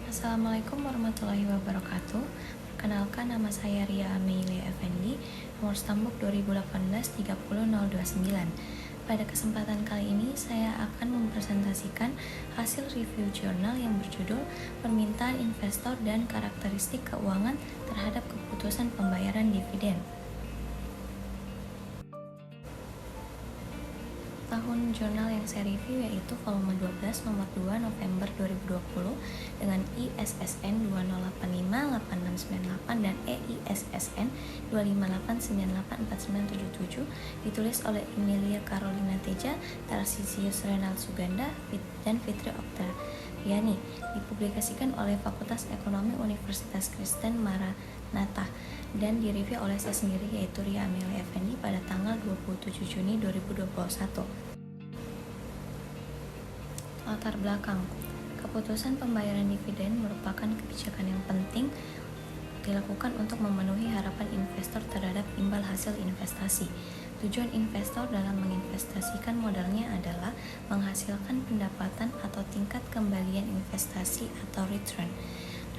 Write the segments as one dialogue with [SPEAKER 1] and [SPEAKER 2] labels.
[SPEAKER 1] Assalamualaikum warahmatullahi wabarakatuh. Perkenalkan, nama saya Ria Amelia Effendi, nomor stambuk 2018-30029. Pada kesempatan kali ini, saya akan mempresentasikan hasil review jurnal yang berjudul Permintaan Investor dan Karakteristik Keuangan Terhadap Keputusan Pembayaran Dividen. Tahun jurnal yang saya review yaitu volume 12 nomor 2 November 2020 dengan ISSN 20858698 dan EISSN 258984977, ditulis oleh Emilia Carolina Teja, Tarsisius Renal Suganda, dan Fitri Oktaviani, dipublikasikan oleh Fakultas Ekonomi Universitas Kristen Maranatha dan direview oleh saya sendiri yaitu Ria Amelia Effendi pada tanggal 27 Juni 2021. Latar belakang. Keputusan pembayaran dividen merupakan kebijakan yang penting dilakukan untuk memenuhi harapan investor terhadap imbal hasil investasi. Tujuan investor dalam menginvestasikan modalnya adalah menghasilkan pendapatan atau tingkat kembalian investasi atau return.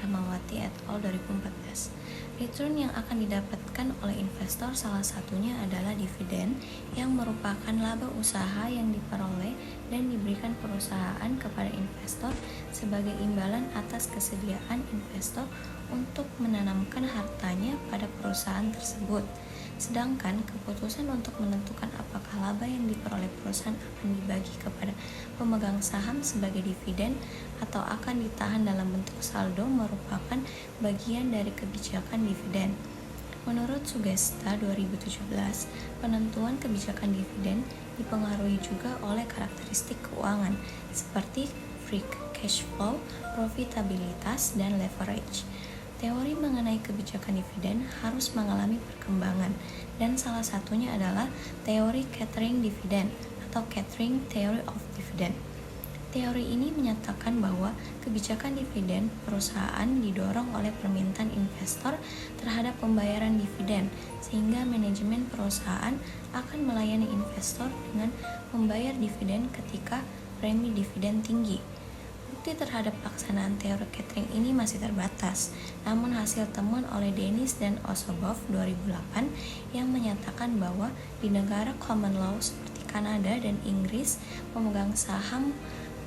[SPEAKER 1] Rahmawati et al. 2014. Return yang akan didapatkan oleh investor salah satunya adalah dividen yang merupakan laba usaha yang diperoleh dan diberikan perusahaan kepada investor sebagai imbalan atas kesediaan investor untuk menanamkan hartanya pada perusahaan tersebut. Sedangkan keputusan untuk menentukan apakah laba yang diperoleh perusahaan akan dibagi kepada pemegang saham sebagai dividen atau akan ditahan dalam bentuk saldo merupakan bagian dari kebijakan dividen. Menurut Sugesta 2017, penentuan kebijakan dividen dipengaruhi juga oleh karakteristik keuangan seperti free cash flow, profitabilitas, dan leverage. Teori mengenai kebijakan dividen harus mengalami perkembangan, dan salah satunya adalah teori catering dividen atau catering theory of dividend. Teori ini menyatakan bahwa kebijakan dividen perusahaan didorong oleh permintaan investor terhadap pembayaran dividen, sehingga manajemen perusahaan akan melayani investor dengan membayar dividen ketika premi dividen tinggi. Bukti terhadap pelaksanaan teori catering ini masih terbatas, namun hasil temuan oleh Dennis dan Osobov 2008 yang menyatakan bahwa di negara common law seperti Kanada dan Inggris, pemegang saham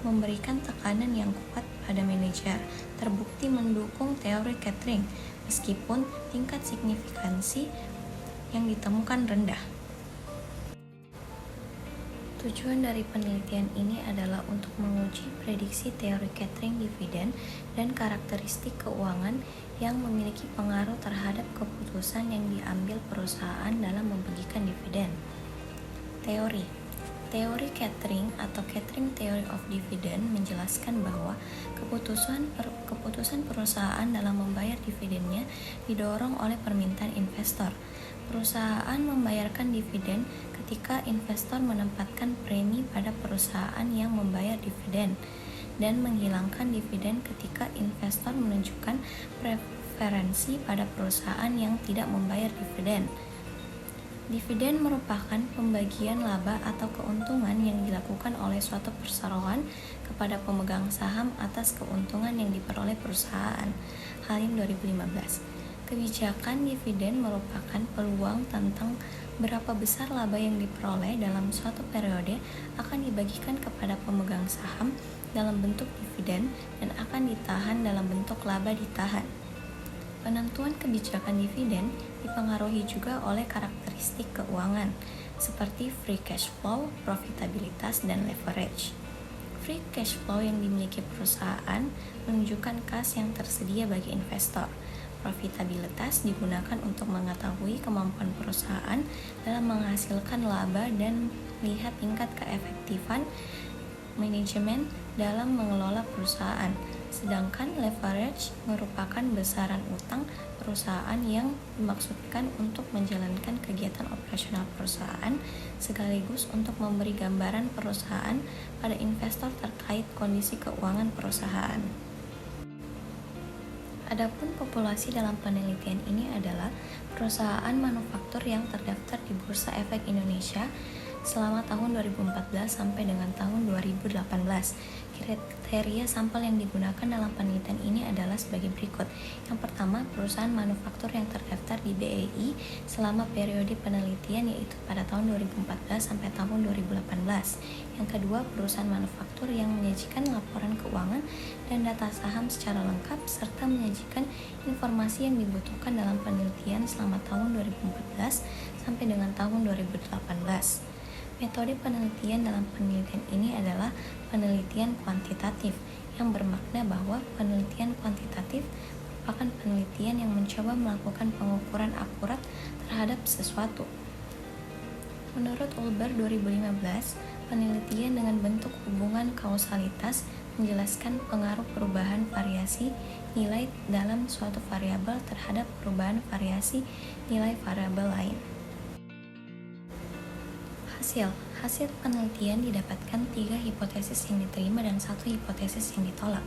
[SPEAKER 1] memberikan tekanan yang kuat pada manajer, terbukti mendukung teori catering, meskipun tingkat signifikansi yang ditemukan rendah. Tujuan dari penelitian ini adalah untuk menguji prediksi teori catering dividen dan karakteristik keuangan yang memiliki pengaruh terhadap keputusan yang diambil perusahaan dalam membagikan dividen. Teori catering atau catering theory of dividend menjelaskan bahwa keputusan perusahaan dalam membayar dividennya didorong oleh permintaan investor. Perusahaan membayarkan dividen ketika investor menempatkan premi pada perusahaan yang membayar dividen dan menghilangkan dividen ketika investor menunjukkan preferensi pada perusahaan yang tidak membayar dividen. Dividen merupakan pembagian laba atau keuntungan yang dilakukan oleh suatu perusahaan kepada pemegang saham atas keuntungan yang diperoleh perusahaan. Halim 2015. Kebijakan dividen merupakan peluang tentang berapa besar laba yang diperoleh dalam suatu periode akan dibagikan kepada pemegang saham dalam bentuk dividen dan akan ditahan dalam bentuk laba ditahan. Penentuan kebijakan dividen dipengaruhi juga oleh karakteristik keuangan, seperti free cash flow, profitabilitas, dan leverage. Free cash flow yang dimiliki perusahaan menunjukkan kas yang tersedia bagi investor. Profitabilitas digunakan untuk mengetahui kemampuan perusahaan dalam menghasilkan laba dan melihat tingkat keefektifan manajemen dalam mengelola perusahaan. Sedangkan leverage merupakan besaran utang perusahaan yang dimaksudkan untuk menjalankan kegiatan operasional perusahaan sekaligus untuk memberi gambaran perusahaan pada investor terkait kondisi keuangan perusahaan. Adapun populasi dalam penelitian ini adalah perusahaan manufaktur yang terdaftar di Bursa Efek Indonesia selama tahun 2014 sampai dengan tahun 2018. Kriteria sampel yang digunakan dalam penelitian ini adalah sebagai berikut. Yang pertama, perusahaan manufaktur yang terdaftar di BEI selama periode penelitian yaitu pada tahun 2014 sampai tahun 2018. Yang kedua, perusahaan manufaktur yang menyajikan laporan keuangan dan data saham secara lengkap serta menyajikan informasi yang dibutuhkan dalam penelitian selama tahun 2014 sampai dengan tahun 2018. Metode penelitian dalam penelitian ini adalah penelitian kuantitatif, yang bermakna bahwa penelitian kuantitatif merupakan penelitian yang mencoba melakukan pengukuran akurat terhadap sesuatu. Menurut Ulber 2015, penelitian dengan bentuk hubungan kausalitas menjelaskan pengaruh perubahan variasi nilai dalam suatu variabel terhadap perubahan variasi nilai variabel lain. Hasil penelitian didapatkan 3 hipotesis yang diterima dan 1 hipotesis yang ditolak.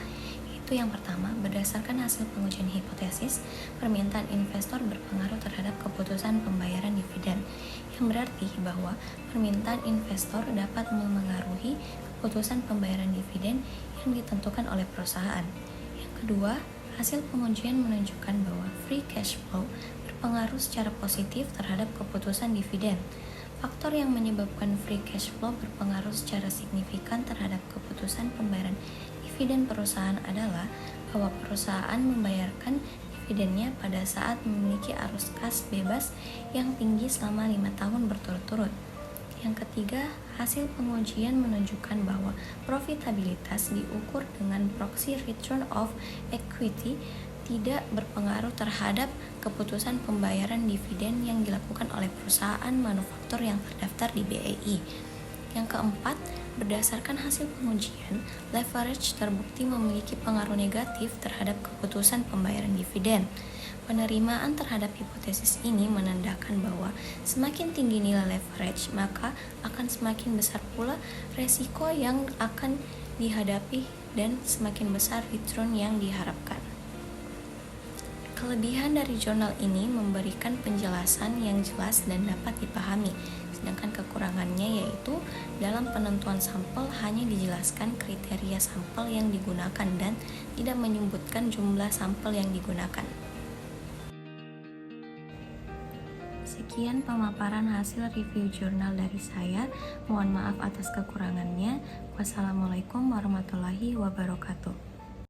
[SPEAKER 1] Yaitu yang pertama, berdasarkan hasil pengujian hipotesis, permintaan investor berpengaruh terhadap keputusan pembayaran dividen, yang berarti bahwa permintaan investor dapat memengaruhi keputusan pembayaran dividen yang ditentukan oleh perusahaan. Yang kedua, hasil pengujian menunjukkan bahwa free cash flow berpengaruh secara positif terhadap keputusan dividen. Faktor yang menyebabkan free cash flow berpengaruh secara signifikan terhadap keputusan pembayaran dividen perusahaan adalah bahwa perusahaan membayarkan dividennya pada saat memiliki arus kas bebas yang tinggi selama 5 tahun berturut-turut. Yang ketiga, hasil pengujian menunjukkan bahwa profitabilitas diukur dengan proxy return of equity tidak berpengaruh terhadap keputusan pembayaran dividen yang dilakukan oleh perusahaan manufaktur yang terdaftar di BEI. Yang keempat, berdasarkan hasil pengujian, leverage terbukti memiliki pengaruh negatif terhadap keputusan pembayaran dividen. Penerimaan terhadap hipotesis ini menandakan bahwa semakin tinggi nilai leverage, maka akan semakin besar pula resiko yang akan dihadapi dan semakin besar return yang diharapkan. Kelebihan dari jurnal ini memberikan penjelasan yang jelas dan dapat dipahami, sedangkan kekurangannya yaitu dalam penentuan sampel hanya dijelaskan kriteria sampel yang digunakan dan tidak menyebutkan jumlah sampel yang digunakan. Sekian pemaparan hasil review jurnal dari saya. Mohon maaf atas kekurangannya. Wassalamualaikum warahmatullahi wabarakatuh.